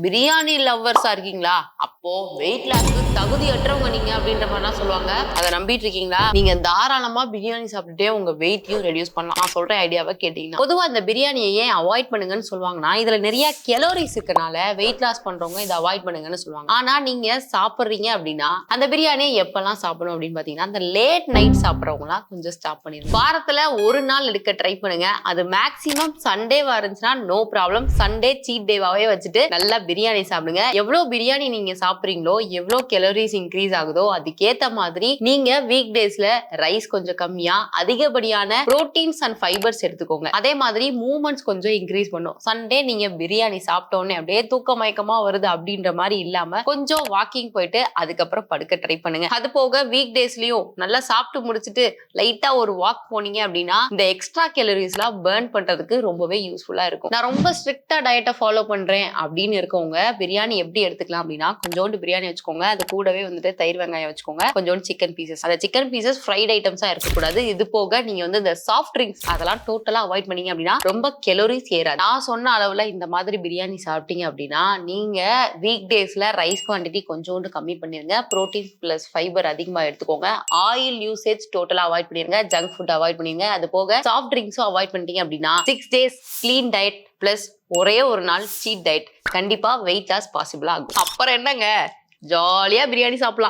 பிரியாணி லவ்வர்ஸா இருக்கீங்களா? அப்போ வெயிட் லாஸ்க்கு தகுதியற்றவங்க நீங்க அப்படின்ற மாதிரிலாம் சொல்லுவாங்க. அதை நம்பிட்டு இருக்கீங்களா? நீங்க தாராளமா பிரியாணி சாப்பிட்டுட்டே உங்க வெயிட்டையும் ரெடியூஸ் பண்ணலாம். நான் சொல்ற ஐடியாவை கேட்டீங்கன்னா, பொதுவா இந்த பிரியாணியை ஏன் அவாய்ட் பண்ணுங்கன்னு சொல்லுவாங்கன்னா, இதுல நிறைய கலோரிஸ் இருக்கனால வெயிட் லாஸ் பண்றவங்க இதை அவாய்ட் பண்ணுங்கன்னு சொல்லுவாங்க. ஆனா நீங்க சாப்பிடுறீங்க அப்படின்னா அந்த பிரியாணியை எப்பெல்லாம் சாப்பிடணும் அப்படின்னு பாத்தீங்கன்னா, அந்த லேட் நைட் சாப்பிட்றவங்களாம் கொஞ்சம் ஸ்டாப் பண்ணிடுங்க. வாரத்துல ஒரு நாள் எடுக்க ட்ரை பண்ணுங்க. அது மேக்சிமம் சண்டேவா இருந்துச்சுன்னா நோ ப்ராப்ளம். சண்டே சீட் டேவாவே வச்சுட்டு நல்லா பிரியாணி சாப்பிடுங்க. எவ்வளவு பிரியாணி நீங்க சாப்பிடுறீங்களோ, எவ்வளவு கலோரிஸ் இன்க்ரீஸ் ஆகுதோ அதுக்கேத்த மாதிரி நீங்க வீக் டேஸ்ல ரைஸ் கொஞ்சம் கம்மியா அதிகப்படியான புரோட்டீன்ஸ் அண்ட் ஃபைபர்ஸ் எடுத்துக்கோங்க. அதே மாதிரி மூவ்மெண்ட்ஸ் கொஞ்சம் இன்க்ரீஸ் பண்ணும். சண்டே நீங்க பிரியாணி சாப்பிட்டோன்னே அப்படியே தூக்க மயக்கமா வருது அப்படின்ற மாதிரி இல்லாம கொஞ்சம் வாக்கிங் போயிட்டு அதுக்கப்புறம் படுக்க ட்ரை பண்ணுங்க. அது போக வீக் டேஸ்லயும் நல்லா சாப்பிட்டு முடிச்சுட்டு லைட்டா ஒரு வாக் போனீங்க அப்படின்னா இந்த எக்ஸ்ட்ரா கலோரிஸ்லாம் பர்ன் பண்றதுக்கு ரொம்பவே யூஸ்ஃபுல்லா இருக்கும். நான் ரொம்ப ஸ்ட்ரிக்டா டயட்டை ஃபாலோ பண்றேன் அப்படின்னு இருக்கவங்க பிரியாணி எப்படி எடுத்துக்கலாம் அப்படின்னா, கொஞ்சோண்டு பிரியாணி வச்சுக்கோங்க. அது கூடவே வந்துட்டு தயிர் வெங்காயம் வச்சுக்கோங்க. கொஞ்சோண்டு சிக்கன் பீசஸ். அந்த சிக்கன் பீசஸ் ஃப்ரைட் ஐட்டம்ஸா இருக்கக்கூடாது. இது போக நீங்க வந்து இந்த சாஃப்ட் ட்ரிங்க்ஸ் அதெல்லாம் டோட்டலா அவாய்ட் பண்ணீங்க அப்படின்னா ரொம்ப கலோரிஸ் ஏறாது. நான் சொன்ன அளவுல இந்த மாதிரி பிரியாணி சாப்பிட்டீங்க அப்படின்னா நீங்க வீக் டேஸ்ல ரைஸ் குவான்டிட்டி கொஞ்சோண்டு கம்மி பண்ணிருங்க. புரோட்டீன் பிளஸ் ஃபைபர் அதிகமா எடுத்துக்கோங்க. ஆயில் யூசேஜ் டோட்டலா அவாய்ட் பண்ணிருங்க. ஜங்க் ஃபுட் அவாய்ட் பண்ணிருங்க. அது போக சாஃப்ட் ட்ரிங்க்ஸும் அவாய்ட் பண்ணிட்டீங்க அப்படின்னா 6 days கிளீன் டயட் பிளஸ் ஒரே ஒரு நாள் சீட் டயட் கண்டிப்பா வெயிட் லாஸ் பாசிபிள் ஆகும். அப்புறம் என்னங்க, ஜாலியா பிரியாணி சாப்பிடலாம்.